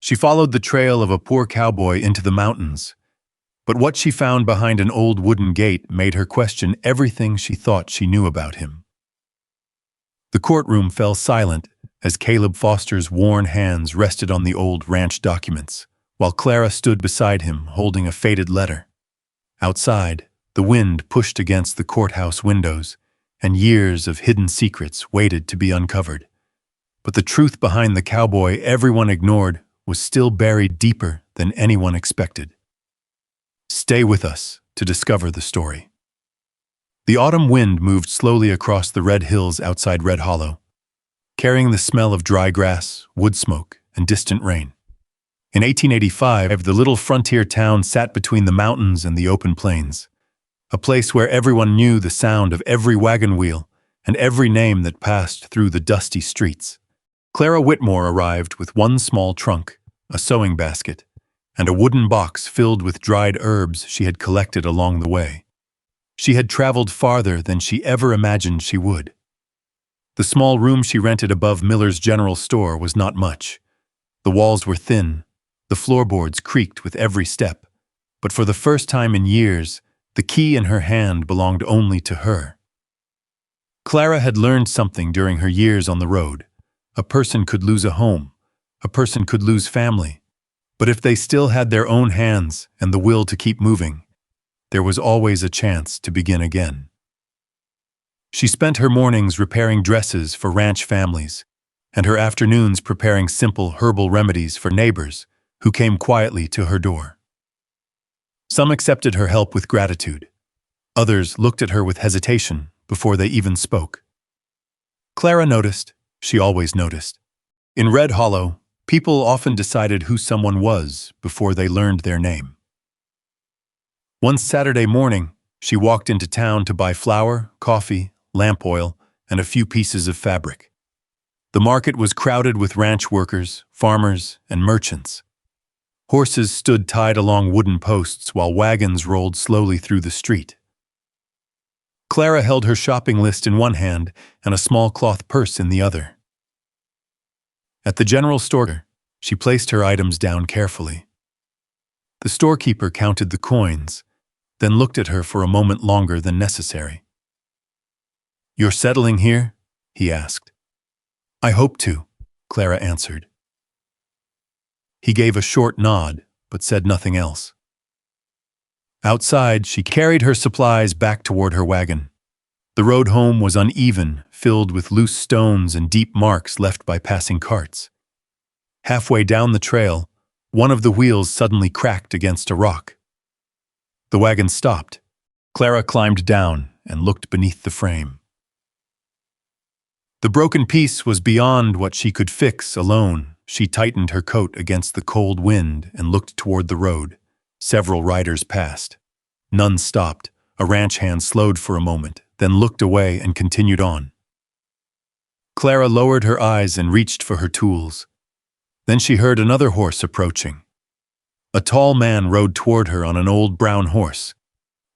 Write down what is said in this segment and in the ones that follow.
She followed the trail of a poor cowboy into the mountains, but what she found behind an old wooden gate made her question everything she thought she knew about him. The courtroom fell silent as Caleb Foster's worn hands rested on the old ranch documents, while Clara stood beside him holding a faded letter. Outside, the wind pushed against the courthouse windows, and years of hidden secrets waited to be uncovered. But the truth behind the cowboy everyone ignored was still buried deeper than anyone expected. Stay with us to discover the story. The autumn wind moved slowly across the red hills outside Red Hollow, carrying the smell of dry grass, wood smoke, and distant rain. In 1885, the little frontier town sat between the mountains and the open plains, a place where everyone knew the sound of every wagon wheel and every name that passed through the dusty streets. Clara Whitmore arrived with one small trunk, a sewing basket, and a wooden box filled with dried herbs she had collected along the way. She had traveled farther than she ever imagined she would. The small room she rented above Miller's general store was not much. The walls were thin, the floorboards creaked with every step, but for the first time in years, the key in her hand belonged only to her. Clara had learned something during her years on the road. A person could lose a home, a person could lose family, but if they still had their own hands and the will to keep moving, there was always a chance to begin again. She spent her mornings repairing dresses for ranch families, and her afternoons preparing simple herbal remedies for neighbors who came quietly to her door. Some accepted her help with gratitude. Others looked at her with hesitation before they even spoke. Clara noticed, she always noticed. In Red Hollow, people often decided who someone was before they learned their name. One Saturday morning, she walked into town to buy flour, coffee, lamp oil, and a few pieces of fabric. The market was crowded with ranch workers, farmers, and merchants. Horses stood tied along wooden posts while wagons rolled slowly through the street. Clara held her shopping list in one hand and a small cloth purse in the other. At the general store, she placed her items down carefully. The storekeeper counted the coins, then looked at her for a moment longer than necessary. "You're settling here?" he asked. "I hope to," Clara answered. He gave a short nod, but said nothing else. Outside, she carried her supplies back toward her wagon. The road home was uneven, filled with loose stones and deep marks left by passing carts. Halfway down the trail, one of the wheels suddenly cracked against a rock. The wagon stopped. Clara climbed down and looked beneath the frame. The broken piece was beyond what she could fix alone. She tightened her coat against the cold wind and looked toward the road. Several riders passed. None stopped. A ranch hand slowed for a moment, then looked away and continued on. Clara lowered her eyes and reached for her tools. Then she heard another horse approaching. A tall man rode toward her on an old brown horse.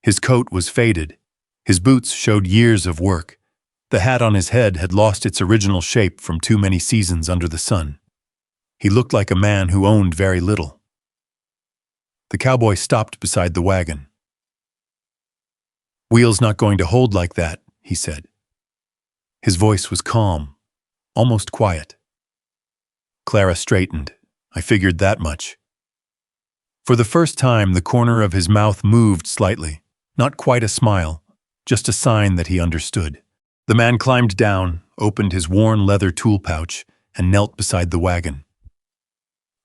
His coat was faded. His boots showed years of work. The hat on his head had lost its original shape from too many seasons under the sun. He looked like a man who owned very little. The cowboy stopped beside the wagon. "Wheel's not going to hold like that," he said. His voice was calm, almost quiet. Clara straightened. "I figured that much." For the first time, the corner of his mouth moved slightly, not quite a smile, just a sign that he understood. The man climbed down, opened his worn leather tool pouch, and knelt beside the wagon.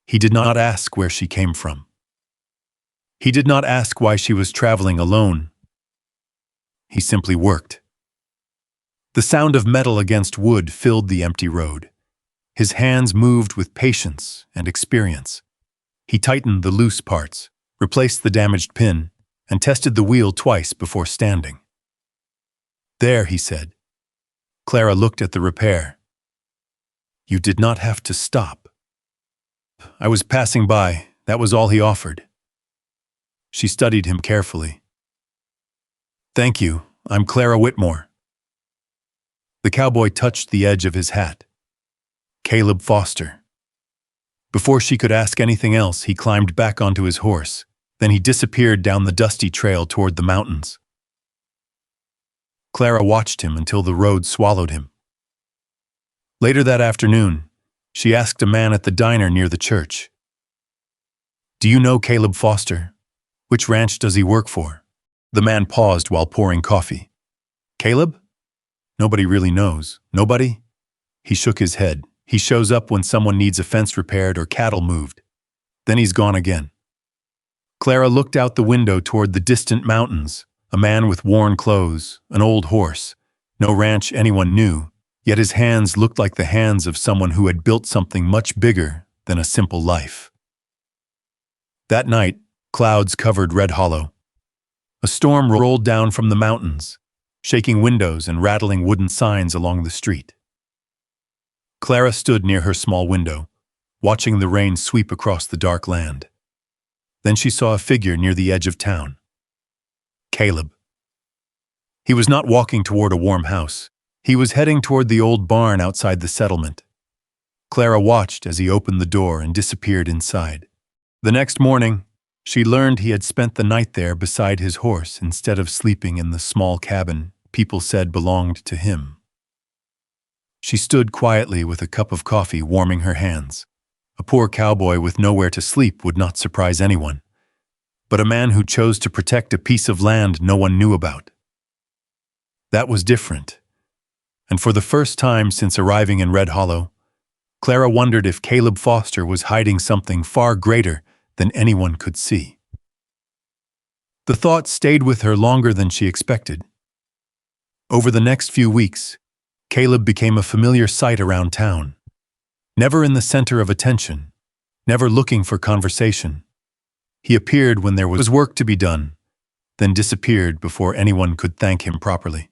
He did not ask where she came from. He did not ask why she was traveling alone. He simply worked. The sound of metal against wood filled the empty road. His hands moved with patience and experience. He tightened the loose parts, replaced the damaged pin, and tested the wheel twice before standing. "There," he said. Clara looked at the repair. "You did not have to stop." "I was passing by. That was all he offered." She studied him carefully. "Thank you. I'm Clara Whitmore." The cowboy touched the edge of his hat. "Caleb Foster." Before she could ask anything else, he climbed back onto his horse. Then he disappeared down the dusty trail toward the mountains. Clara watched him until the road swallowed him. Later that afternoon, she asked a man at the diner near the church, "Do you know Caleb Foster? Which ranch does he work for?" The man paused while pouring coffee. "Caleb? Nobody really knows. Nobody?" He shook his head. "He shows up when someone needs a fence repaired or cattle moved. Then he's gone again." Clara looked out the window toward the distant mountains, a man with worn clothes, an old horse, no ranch anyone knew, yet his hands looked like the hands of someone who had built something much bigger than a simple life. That night, clouds covered Red Hollow. A storm rolled down from the mountains, shaking windows and rattling wooden signs along the street. Clara stood near her small window, watching the rain sweep across the dark land. Then she saw a figure near the edge of town. Caleb. He was not walking toward a warm house. He was heading toward the old barn outside the settlement. Clara watched as he opened the door and disappeared inside. The next morning, she learned he had spent the night there beside his horse instead of sleeping in the small cabin people said belonged to him. She stood quietly with a cup of coffee warming her hands. A poor cowboy with nowhere to sleep would not surprise anyone, but a man who chose to protect a piece of land no one knew about. That was different, and for the first time since arriving in Red Hollow, Clara wondered if Caleb Foster was hiding something far greater than anyone could see. The thought stayed with her longer than she expected. Over the next few weeks, Caleb became a familiar sight around town. Never in the center of attention, never looking for conversation. He appeared when there was work to be done, then disappeared before anyone could thank him properly.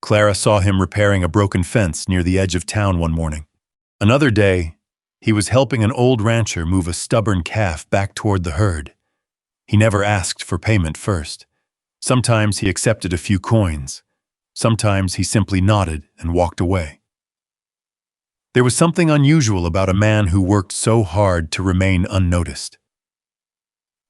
Clara saw him repairing a broken fence near the edge of town one morning. Another day, he was helping an old rancher move a stubborn calf back toward the herd. He never asked for payment first. Sometimes he accepted a few coins. Sometimes he simply nodded and walked away. There was something unusual about a man who worked so hard to remain unnoticed.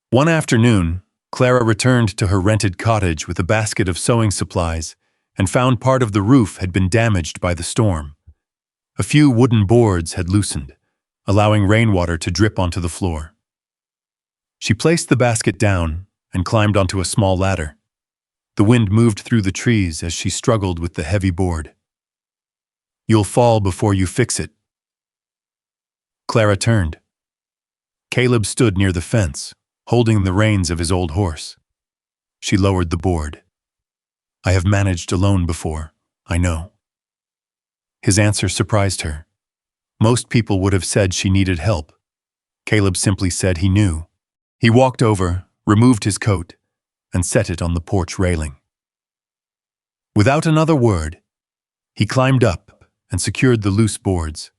One afternoon, Clara returned to her rented cottage with a basket of sewing supplies and found part of the roof had been damaged by the storm. A few wooden boards had loosened, allowing rainwater to drip onto the floor. She placed the basket down and climbed onto a small ladder. The wind moved through the trees as she struggled with the heavy board. "You'll fall before you fix it." Clara turned. Caleb stood near the fence, holding the reins of his old horse. She lowered the board. "I have managed alone before, I know." His answer surprised her. Most people would have said she needed help. Caleb simply said he knew. He walked over, removed his coat, and set it on the porch railing. Without another word, he climbed up and secured the loose boards.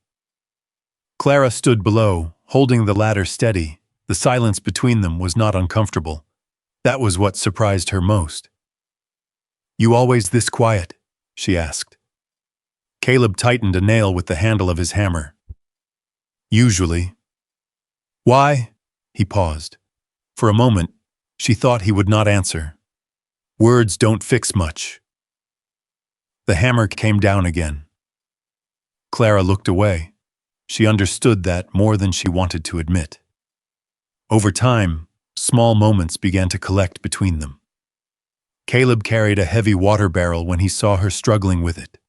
Clara stood below, holding the ladder steady. The silence between them was not uncomfortable. That was what surprised her most. "You always this quiet?" she asked. Caleb tightened a nail with the handle of his hammer. "Usually." "Why?" He paused. For a moment, she thought he would not answer. "Words don't fix much." The hammer came down again. Clara looked away. She understood that more than she wanted to admit. Over time, small moments began to collect between them. Caleb carried a heavy water barrel when he saw her struggling with it.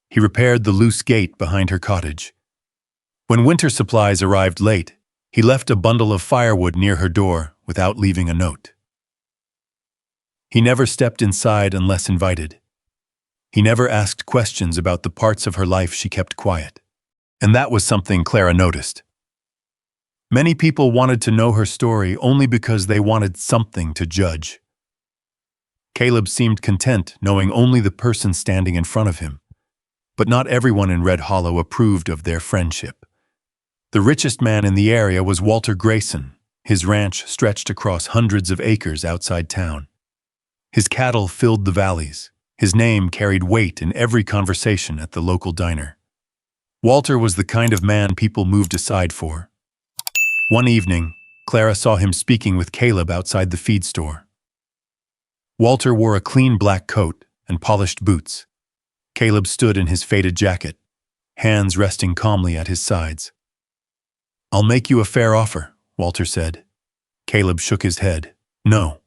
He repaired the loose gate behind her cottage. When winter supplies arrived late, he left a bundle of firewood near her door without leaving a note. He never stepped inside unless invited. He never asked questions about the parts of her life she kept quiet. And that was something Clara noticed. Many people wanted to know her story only because they wanted something to judge. Caleb seemed content knowing only the person standing in front of him. But not everyone in Red Hollow approved of their friendship. The richest man in the area was Walter Grayson. His ranch stretched across hundreds of acres outside town. His cattle filled the valleys. His name carried weight in every conversation at the local diner. Walter was the kind of man people moved aside for. One evening, Clara saw him speaking with Caleb outside the feed store. Walter wore a clean black coat and polished boots. Caleb stood in his faded jacket, hands resting calmly at his sides. "I'll make you a fair offer," Walter said. Caleb shook his head. "No."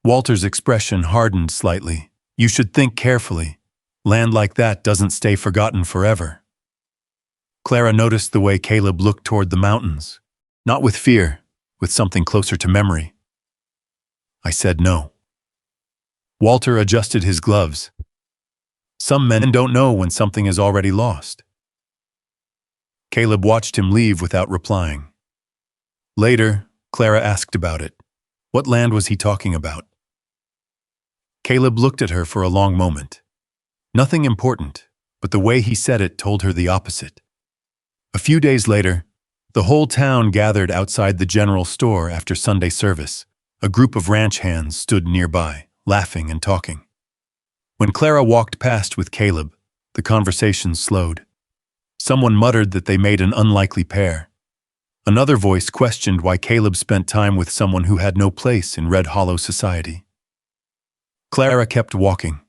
Walter's expression hardened slightly. "You should think carefully. Land like that doesn't stay forgotten forever." Clara noticed the way Caleb looked toward the mountains, not with fear, with something closer to memory. "I said no." Walter adjusted his gloves. Some men don't know when something is already lost. Caleb watched him leave without replying. Later, Clara asked about it. What land was he talking about? Caleb looked at her for a long moment. Nothing important, but the way he said it told her the opposite. A few days later, the whole town gathered outside the general store after Sunday service. A group of ranch hands stood nearby, laughing and talking. When Clara walked past with Caleb, the conversation slowed. Someone muttered that they made an unlikely pair. Another voice questioned why Caleb spent time with someone who had no place in Red Hollow society. Clara kept walking.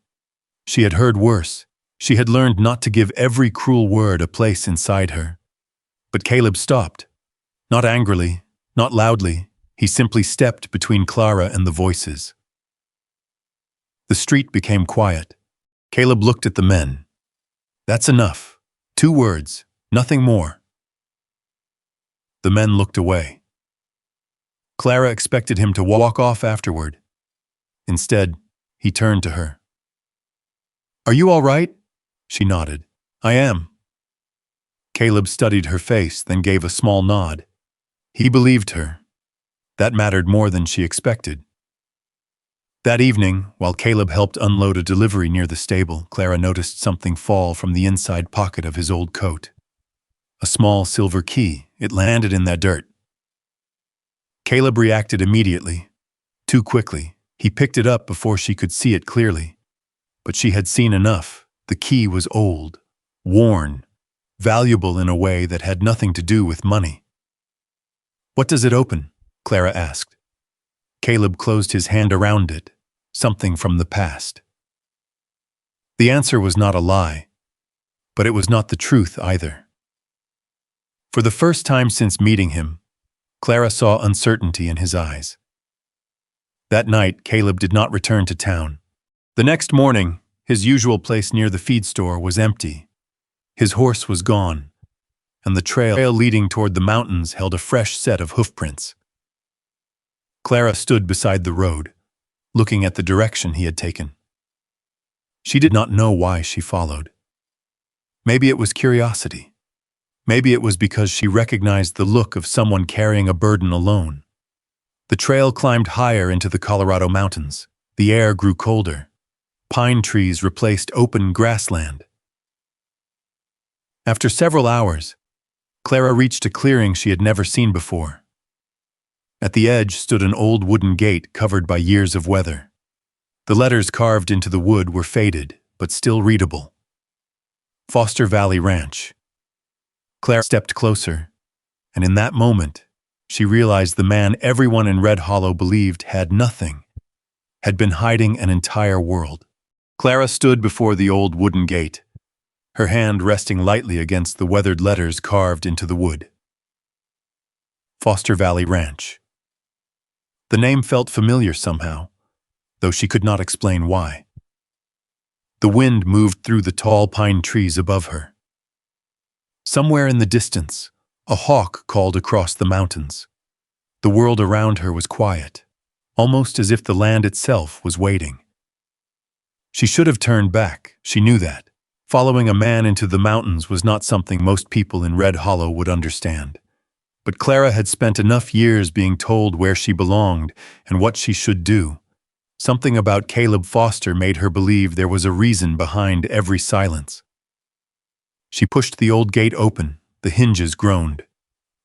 She had heard worse. She had learned not to give every cruel word a place inside her. But Caleb stopped. Not angrily, not loudly. He simply stepped between Clara and the voices. The street became quiet. Caleb looked at the men. "That's enough. 2 words, nothing more." The men looked away. Clara expected him to walk off afterward. Instead, he turned to her. "Are you all right?" She nodded. "I am." Caleb studied her face, then gave a small nod. He believed her. That mattered more than she expected. That evening, while Caleb helped unload a delivery near the stable, Clara noticed something fall from the inside pocket of his old coat. A small silver key. It landed in that dirt. Caleb reacted immediately. Too quickly. He picked it up before she could see it clearly. But she had seen enough. The key was old, worn, valuable in a way that had nothing to do with money. "What does it open?" Clara asked. Caleb closed his hand around it. Something from the past. The answer was not a lie, but it was not the truth either. For the first time since meeting him, Clara saw uncertainty in his eyes. That night, Caleb did not return to town. The next morning, his usual place near the feed store was empty. His horse was gone, and the trail leading toward the mountains held a fresh set of hoofprints. Clara stood beside the road, looking at the direction he had taken. She did not know why she followed. Maybe it was curiosity. Maybe it was because she recognized the look of someone carrying a burden alone. The trail climbed higher into the Colorado mountains. The air grew colder. Pine trees replaced open grassland. After several hours, Clara reached a clearing she had never seen before. At the edge stood an old wooden gate covered by years of weather. The letters carved into the wood were faded, but still readable. Foster Valley Ranch. Clara stepped closer, and in that moment, she realized the man everyone in Red Hollow believed had nothing, had been hiding an entire world. Clara stood before the old wooden gate, her hand resting lightly against the weathered letters carved into the wood. Foster Valley Ranch. The name felt familiar somehow, though she could not explain why. The wind moved through the tall pine trees above her. Somewhere in the distance, a hawk called across the mountains. The world around her was quiet, almost as if the land itself was waiting. She should have turned back, she knew that. Following a man into the mountains was not something most people in Red Hollow would understand. But Clara had spent enough years being told where she belonged and what she should do. Something about Caleb Foster made her believe there was a reason behind every silence. She pushed the old gate open. The hinges groaned.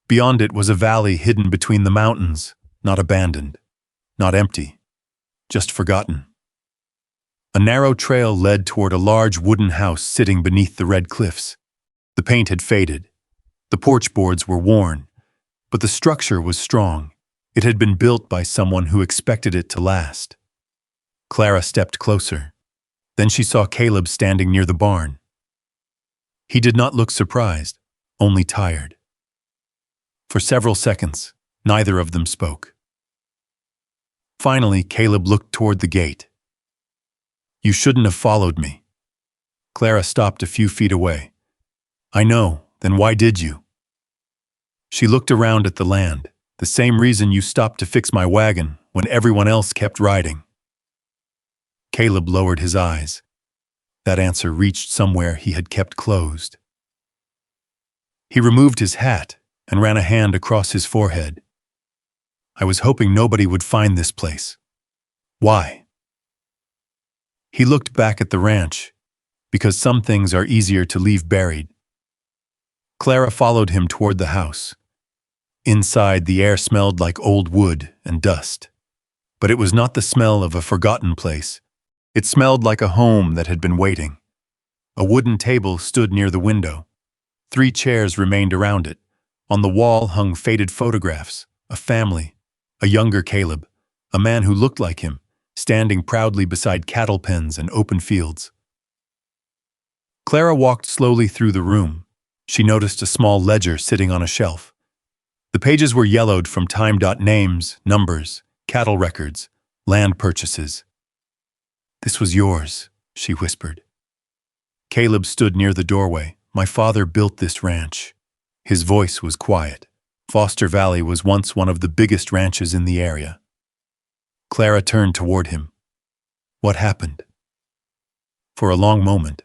Beyond it was a valley hidden between the mountains, not abandoned, not empty, just forgotten. A narrow trail led toward a large wooden house sitting beneath the red cliffs. The paint had faded. The porch boards were worn, but the structure was strong. It had been built by someone who expected it to last. Clara stepped closer. Then she saw Caleb standing near the barn. He did not look surprised, only tired. For several seconds, neither of them spoke. Finally, Caleb looked toward the gate. "You shouldn't have followed me." Clara stopped a few feet away. "I know, then why did you?" She looked around at the land, the same reason you stopped to fix my wagon when everyone else kept riding. Caleb lowered his eyes. That answer reached somewhere he had kept closed. He removed his hat and ran a hand across his forehead. "I was hoping nobody would find this place." "Why?" He looked back at the ranch, because some things are easier to leave buried. Clara followed him toward the house. Inside, the air smelled like old wood and dust. But it was not the smell of a forgotten place. It smelled like a home that had been waiting. A wooden table stood near the window. 3 chairs remained around it. On the wall hung faded photographs, a family, a younger Caleb, a man who looked like him, standing proudly beside cattle pens and open fields. Clara walked slowly through the room. She noticed a small ledger sitting on a shelf. The pages were yellowed from time. Names, numbers, cattle records, land purchases. "This was yours," she whispered. Caleb stood near the doorway. "My father built this ranch." His voice was quiet. Foster Valley was once one of the biggest ranches in the area. Clara turned toward him. "What happened?" For a long moment,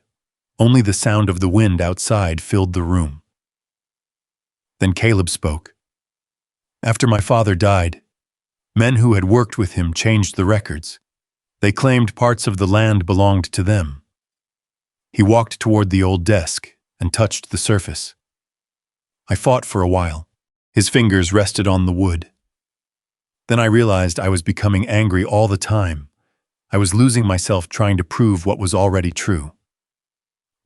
only the sound of the wind outside filled the room. Then Caleb spoke. "After my father died, men who had worked with him changed the records. They claimed parts of the land belonged to them." He walked toward the old desk and touched the surface. "I fought for a while." His fingers rested on the wood. "Then I realized I was becoming angry all the time. I was losing myself trying to prove what was already true."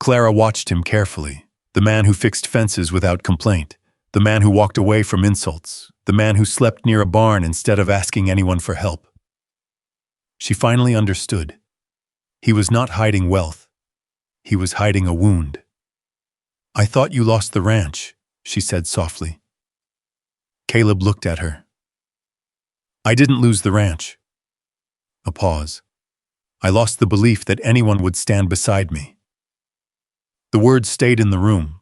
Clara watched him carefully, the man who fixed fences without complaint, the man who walked away from insults, the man who slept near a barn instead of asking anyone for help. She finally understood. He was not hiding wealth. He was hiding a wound. "I thought you lost the ranch," she said softly. Caleb looked at her. "I didn't lose the ranch." A pause. "I lost the belief that anyone would stand beside me." The words stayed in the room.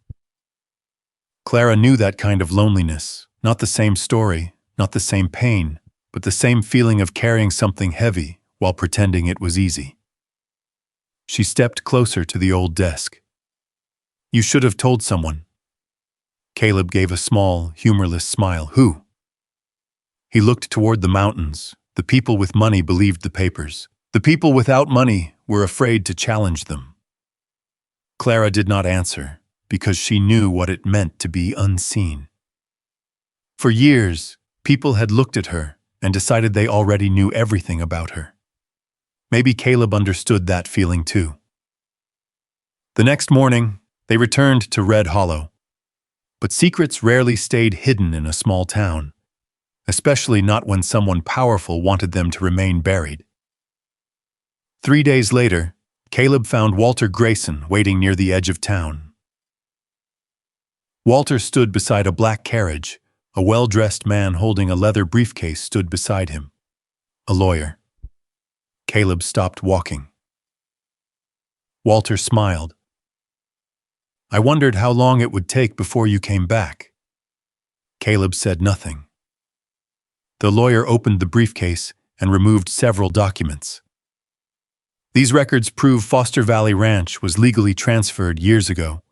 Clara knew that kind of loneliness, not the same story, not the same pain, but the same feeling of carrying something heavy while pretending it was easy. She stepped closer to the old desk. "You should have told someone." Caleb gave a small, humorless smile. "Who?" He looked toward the mountains. The people with money believed the papers. The people without money were afraid to challenge them. Clara did not answer, because she knew what it meant to be unseen. For years, people had looked at her and decided they already knew everything about her. Maybe Caleb understood that feeling too. The next morning, they returned to Red Hollow. But secrets rarely stayed hidden in a small town, especially not when someone powerful wanted them to remain buried. 3 days later, Caleb found Walter Grayson waiting near the edge of town. Walter stood beside a black carriage. A well-dressed man holding a leather briefcase stood beside him. A lawyer. Caleb stopped walking. Walter smiled. "I wondered how long it would take before you came back." Caleb said nothing. The lawyer opened the briefcase and removed several documents. "These records prove Foster Valley Ranch was legally transferred years ago."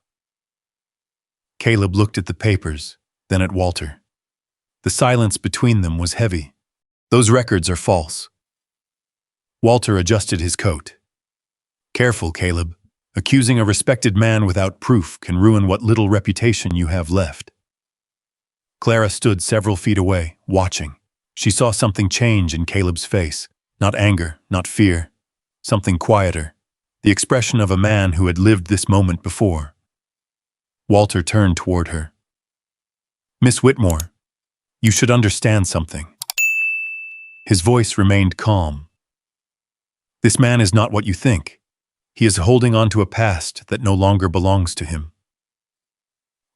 Caleb looked at the papers, then at Walter. The silence between them was heavy. "Those records are false." Walter adjusted his coat. "Careful, Caleb. Accusing a respected man without proof can ruin what little reputation you have left." Clara stood several feet away, watching. She saw something change in Caleb's face. Not anger, not fear. Something quieter. The expression of a man who had lived this moment before. Walter turned toward her. "Miss Whitmore, you should understand something." His voice remained calm. "This man is not what you think. He is holding on to a past that no longer belongs to him."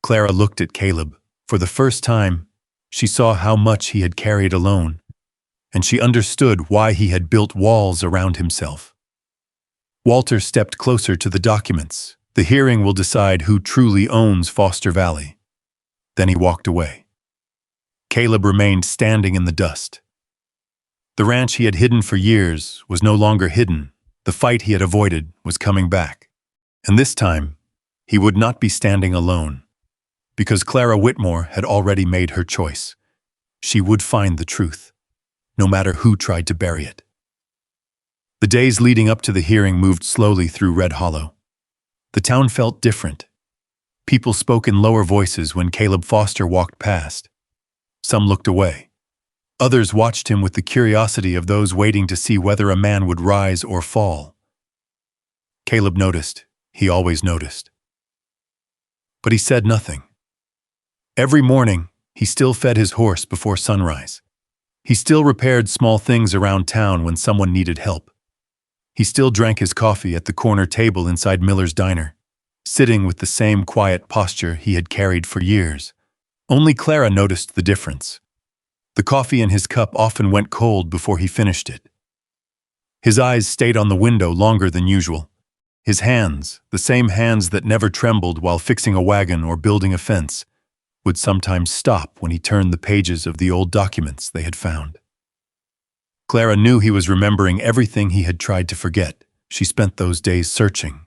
Clara looked at Caleb. For the first time, she saw how much he had carried alone, and she understood why he had built walls around himself. Walter stepped closer to the documents. "The hearing will decide who truly owns Foster Valley." Then he walked away. Caleb remained standing in the dust. The ranch he had hidden for years was no longer hidden. The fight he had avoided was coming back. And this time, he would not be standing alone, because Clara Whitmore had already made her choice. She would find the truth, no matter who tried to bury it. The days leading up to the hearing moved slowly through Red Hollow. The town felt different. People spoke in lower voices when Caleb Foster walked past. Some looked away. Others watched him with the curiosity of those waiting to see whether a man would rise or fall. Caleb noticed. He always noticed. But he said nothing. Every morning, he still fed his horse before sunrise. He still repaired small things around town when someone needed help. He still drank his coffee at the corner table inside Miller's diner, sitting with the same quiet posture he had carried for years. Only Clara noticed the difference. The coffee in his cup often went cold before he finished it. His eyes stayed on the window longer than usual. His hands, the same hands that never trembled while fixing a wagon or building a fence, would sometimes stop when he turned the pages of the old documents they had found. Clara knew he was remembering everything he had tried to forget. She spent those days searching,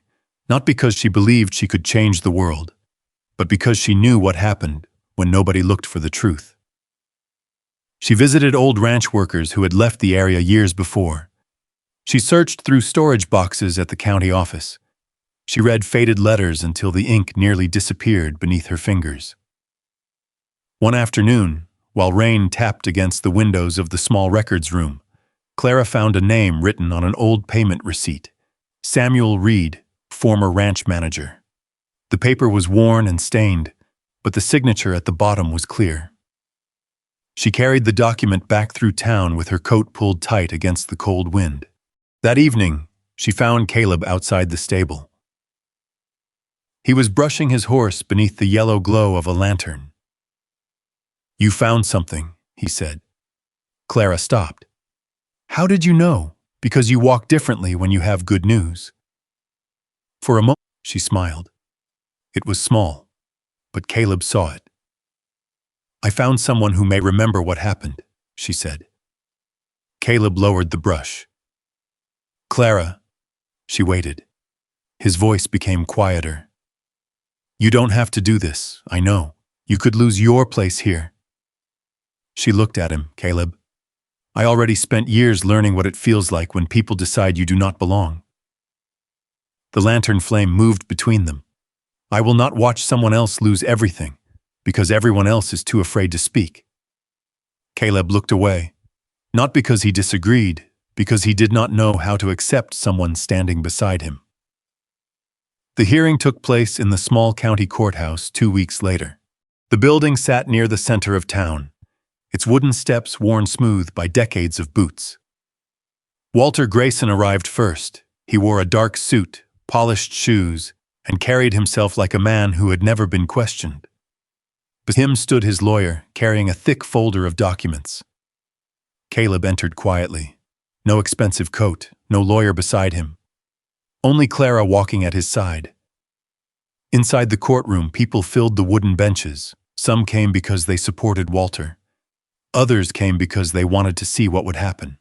not because she believed she could change the world, but because she knew what happened when nobody looked for the truth. She visited old ranch workers who had left the area years before. She searched through storage boxes at the county office. She read faded letters until the ink nearly disappeared beneath her fingers. One afternoon, while rain tapped against the windows of the small records room, Clara found a name written on an old payment receipt. Samuel Reed, former ranch manager. The paper was worn and stained, but the signature at the bottom was clear. She carried the document back through town with her coat pulled tight against the cold wind. That evening, she found Caleb outside the stable. He was brushing his horse beneath the yellow glow of a lantern. "You found something," he said. Clara stopped. "How did you know? Because you walk differently when you have good news." For a moment, she smiled. It was small, but Caleb saw it. "I found someone who may remember what happened," she said. Caleb lowered the brush. "Clara," she waited. His voice became quieter. "You don't have to do this, I know. You could lose your place here." She looked at him. "Caleb, I already spent years learning what it feels like when people decide you do not belong." The lantern flame moved between them. "I will not watch someone else lose everything, because everyone else is too afraid to speak." Caleb looked away, not because he disagreed, because he did not know how to accept someone standing beside him. The hearing took place in the small county courthouse 2 weeks later. The building sat near the center of town, its wooden steps worn smooth by decades of boots. Walter Grayson arrived first. He wore a dark suit, polished shoes, and carried himself like a man who had never been questioned. Beside him stood his lawyer, carrying a thick folder of documents. Caleb entered quietly. No expensive coat, no lawyer beside him. Only Clara walking at his side. Inside the courtroom, people filled the wooden benches. Some came because they supported Walter. Others came because they wanted to see what would happen.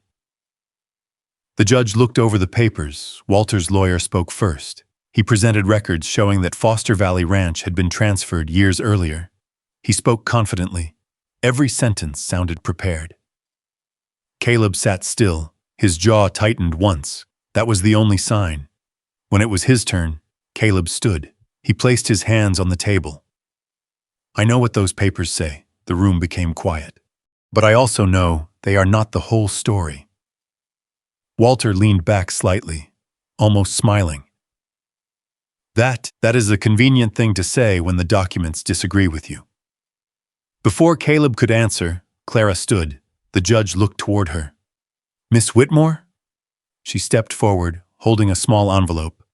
The judge looked over the papers. Walter's lawyer spoke first. He presented records showing that Foster Valley Ranch had been transferred years earlier. He spoke confidently. Every sentence sounded prepared. Caleb sat still. His jaw tightened once. That was the only sign. When it was his turn, Caleb stood. He placed his hands on the table. "I know what those papers say." The room became quiet. "But I also know they are not the whole story." Walter leaned back slightly, almost smiling. That is a convenient thing to say when the documents disagree with you. Before Caleb could answer, Clara stood. The judge looked toward her. Miss Whitmore? She stepped forward, holding a small envelope.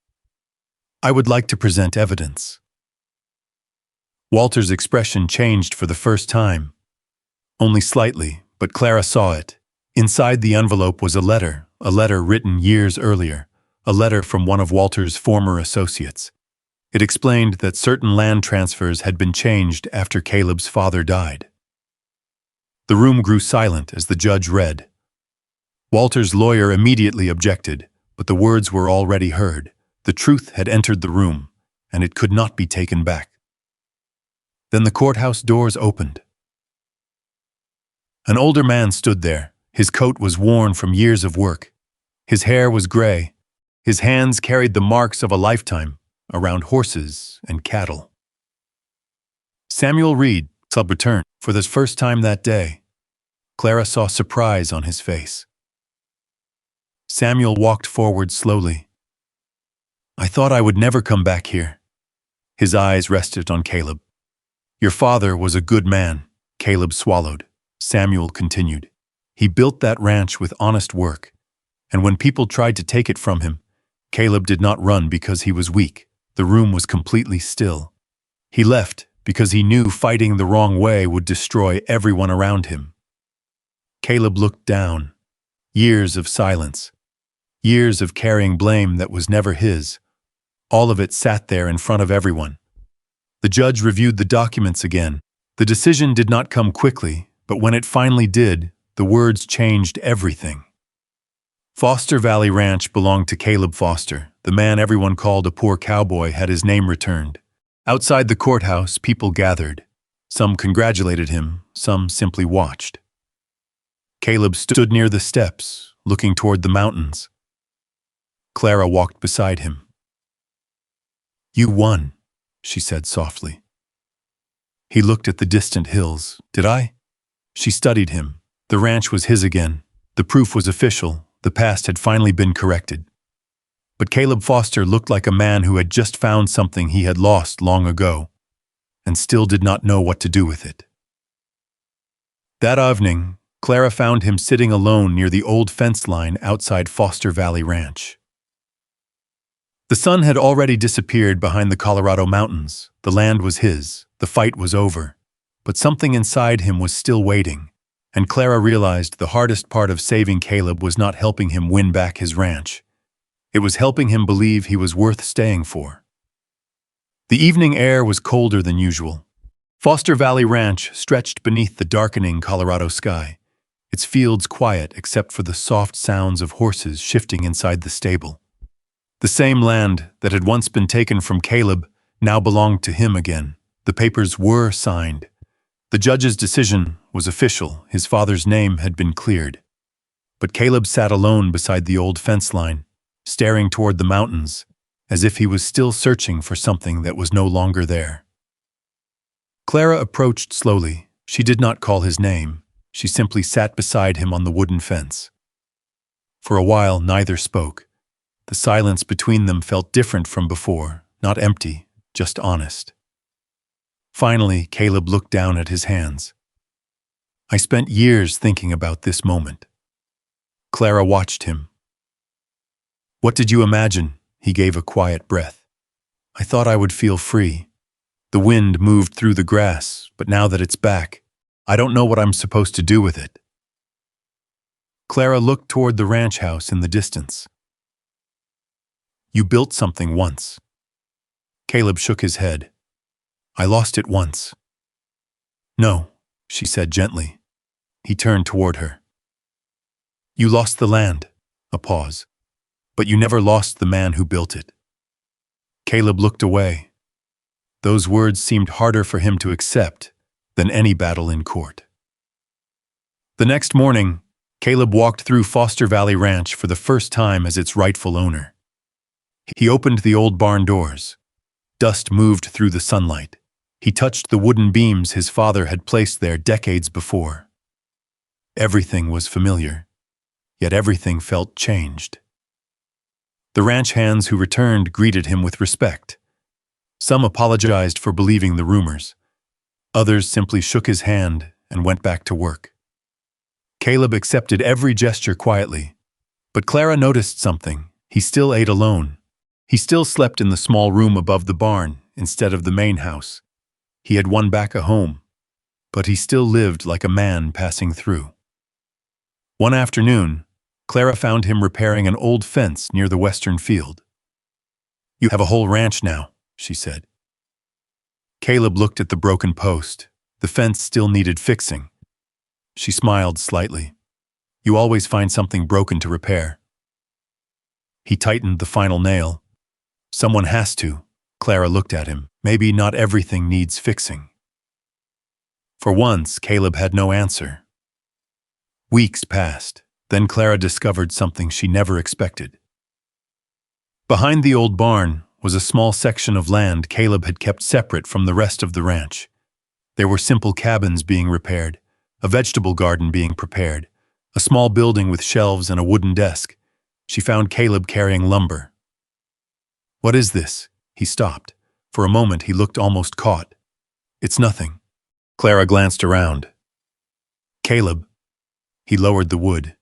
I would like to present evidence. Walter's expression changed for the first time. Only slightly, but Clara saw it. Inside the envelope was a letter written years earlier, a letter from one of Walter's former associates. It explained that certain land transfers had been changed after Caleb's father died. The room grew silent as the judge read. Walter's lawyer immediately objected, but the words were already heard. The truth had entered the room, and it could not be taken back. Then the courthouse doors opened. An older man stood there. His coat was worn from years of work. His hair was gray. His hands carried the marks of a lifetime around horses and cattle. Samuel Reed returned for the first time that day. Clara saw surprise on his face. Samuel walked forward slowly. I thought I would never come back here. His eyes rested on Caleb. Your father was a good man, Caleb swallowed. Samuel continued. He built that ranch with honest work, and when people tried to take it from him, Caleb did not run because he was weak. The room was completely still. He left because he knew fighting the wrong way would destroy everyone around him. Caleb looked down. Years of silence. Years of carrying blame that was never his. All of it sat there in front of everyone. The judge reviewed the documents again. The decision did not come quickly, but when it finally did, the words changed everything. Foster Valley Ranch belonged to Caleb Foster. The man everyone called a poor cowboy had his name returned. Outside the courthouse, people gathered. Some congratulated him, some simply watched. Caleb stood near the steps, looking toward the mountains. Clara walked beside him. You won, she said softly. He looked at the distant hills. Did I? She studied him. The ranch was his again. The proof was official. The past had finally been corrected. But Caleb Foster looked like a man who had just found something he had lost long ago, and still did not know what to do with it. That evening, Clara found him sitting alone near the old fence line outside Foster Valley Ranch. The sun had already disappeared behind the Colorado mountains. The land was his. The fight was over. But something inside him was still waiting, and Clara realized the hardest part of saving Caleb was not helping him win back his ranch. It was helping him believe he was worth staying for. The evening air was colder than usual. Foster Valley Ranch stretched beneath the darkening Colorado sky, its fields quiet except for the soft sounds of horses shifting inside the stable. The same land that had once been taken from Caleb now belonged to him again. The papers were signed. The judge's decision was official. His father's name had been cleared. But Caleb sat alone beside the old fence line, staring toward the mountains, as if he was still searching for something that was no longer there. Clara approached slowly. She did not call his name. She simply sat beside him on the wooden fence. For a while, neither spoke. The silence between them felt different from before, not empty, just honest. Finally, Caleb looked down at his hands. I spent years thinking about this moment. Clara watched him. What did you imagine? He gave a quiet breath. I thought I would feel free. The wind moved through the grass, but now that it's back, I don't know what I'm supposed to do with it. Clara looked toward the ranch house in the distance. You built something once. Caleb shook his head. I lost it once. No, she said gently. He turned toward her. You lost the land. A pause. But you never lost the man who built it. Caleb looked away. Those words seemed harder for him to accept than any battle in court. The next morning, Caleb walked through Foster Valley Ranch for the first time as its rightful owner. He opened the old barn doors. Dust moved through the sunlight. He touched the wooden beams his father had placed there decades before. Everything was familiar, yet everything felt changed. The ranch hands who returned greeted him with respect. Some apologized for believing the rumors. Others simply shook his hand and went back to work. Caleb accepted every gesture quietly, but Clara noticed something. He still ate alone. He still slept in the small room above the barn instead of the main house. He had won back a home, but he still lived like a man passing through. One afternoon, Clara found him repairing an old fence near the western field. "You have a whole ranch now," she said. Caleb looked at the broken post. The fence still needed fixing. She smiled slightly. "You always find something broken to repair." He tightened the final nail. "Someone has to." Clara looked at him. "Maybe not everything needs fixing." For once, Caleb had no answer. Weeks passed. Then Clara discovered something she never expected. Behind the old barn was a small section of land Caleb had kept separate from the rest of the ranch. There were simple cabins being repaired, a vegetable garden being prepared, a small building with shelves and a wooden desk. She found Caleb carrying lumber. "What is this?" He stopped. For a moment he looked almost caught. "It's nothing." Clara glanced around. "Caleb." He lowered the wood.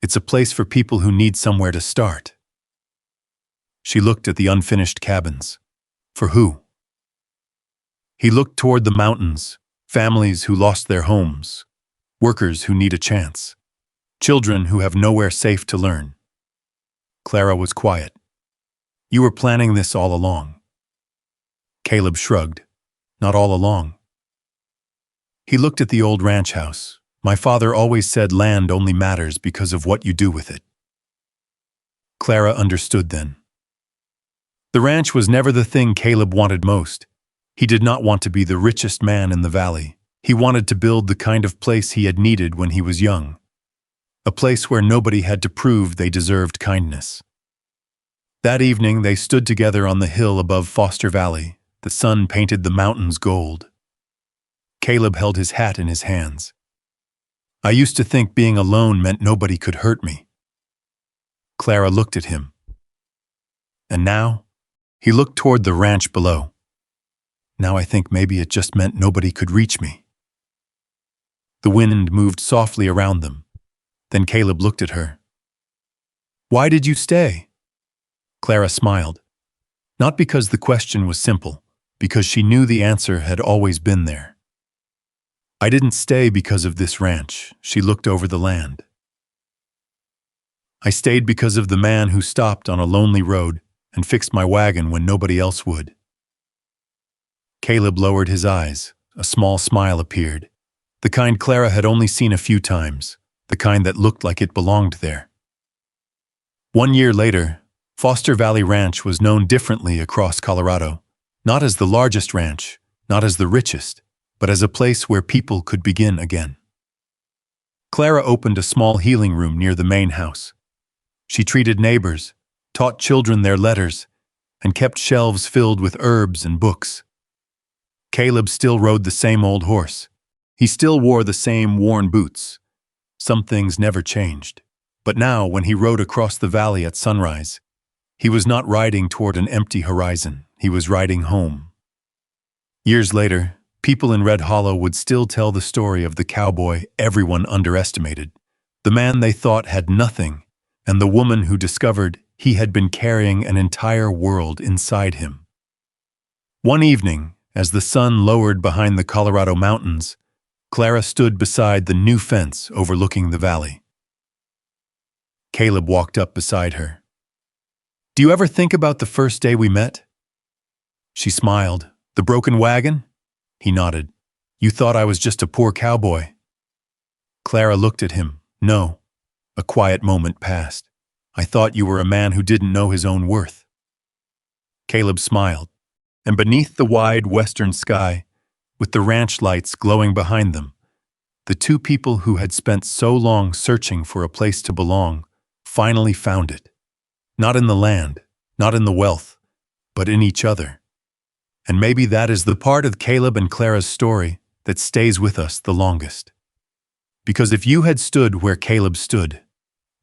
"It's a place for people who need somewhere to start." She looked at the unfinished cabins. For who? He looked toward the mountains, families who lost their homes, workers who need a chance, children who have nowhere safe to learn. Clara was quiet. "You were planning this all along." Caleb shrugged. "Not all along." He looked at the old ranch house. "My father always said land only matters because of what you do with it." Clara understood then. The ranch was never the thing Caleb wanted most. He did not want to be the richest man in the valley. He wanted to build the kind of place he had needed when he was young. A place where nobody had to prove they deserved kindness. That evening they stood together on the hill above Foster Valley. The sun painted the mountains gold. Caleb held his hat in his hands. "I used to think being alone meant nobody could hurt me." Clara looked at him. "And now?" He looked toward the ranch below. "Now I think maybe it just meant nobody could reach me." The wind moved softly around them. Then Caleb looked at her. "Why did you stay?" Clara smiled. Not because the question was simple, because she knew the answer had always been there. "I didn't stay because of this ranch." She looked over the land. "I stayed because of the man who stopped on a lonely road and fixed my wagon when nobody else would." Caleb lowered his eyes. A small smile appeared. The kind Clara had only seen a few times, the kind that looked like it belonged there. 1 year later, Foster Valley Ranch was known differently across Colorado, not as the largest ranch, not as the richest, but as a place where people could begin again. Clara opened a small healing room near the main house. She treated neighbors, taught children their letters, and kept shelves filled with herbs and books. Caleb still rode the same old horse. He still wore the same worn boots. Some things never changed. But now, when he rode across the valley at sunrise, he was not riding toward an empty horizon. He was riding home. Years later, people in Red Hollow would still tell the story of the cowboy everyone underestimated, the man they thought had nothing, and the woman who discovered he had been carrying an entire world inside him. One evening, as the sun lowered behind the Colorado mountains, Clara stood beside the new fence overlooking the valley. Caleb walked up beside her. "Do you ever think about the first day we met?" She smiled. "The broken wagon?" He nodded. "You thought I was just a poor cowboy." Clara looked at him. "No." A quiet moment passed. "I thought you were a man who didn't know his own worth." Caleb smiled, and beneath the wide western sky, with the ranch lights glowing behind them, the two people who had spent so long searching for a place to belong finally found it. Not in the land, not in the wealth, but in each other. And maybe that is the part of Caleb and Clara's story that stays with us the longest. Because if you had stood where Caleb stood,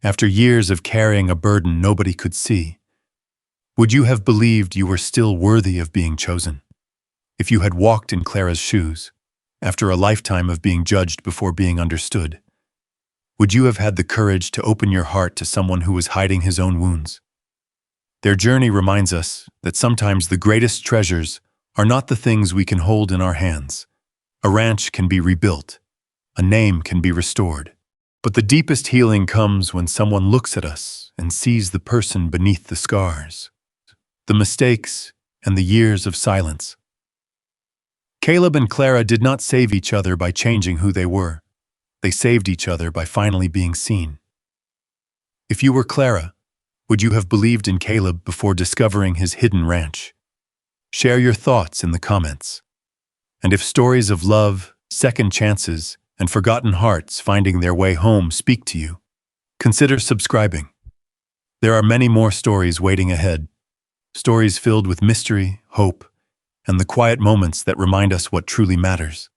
after years of carrying a burden nobody could see, Would you have believed you were still worthy of being chosen? If you had walked in Clara's shoes, after a lifetime of being judged before being understood, would you have had the courage to open your heart to someone who was hiding his own wounds? Their journey reminds us that sometimes the greatest treasures are not the things we can hold in our hands. A ranch can be rebuilt, a name can be restored, but the deepest healing comes when someone looks at us and sees the person beneath the scars, the mistakes, and the years of silence. Caleb and Clara did not save each other by changing who they were. They saved each other by finally being seen. If you were Clara, would you have believed in Caleb before discovering his hidden ranch? Share your thoughts in the comments. And if stories of love, second chances, and forgotten hearts finding their way home speak to you, consider subscribing. There are many more stories waiting ahead, stories filled with mystery, hope, and the quiet moments that remind us what truly matters.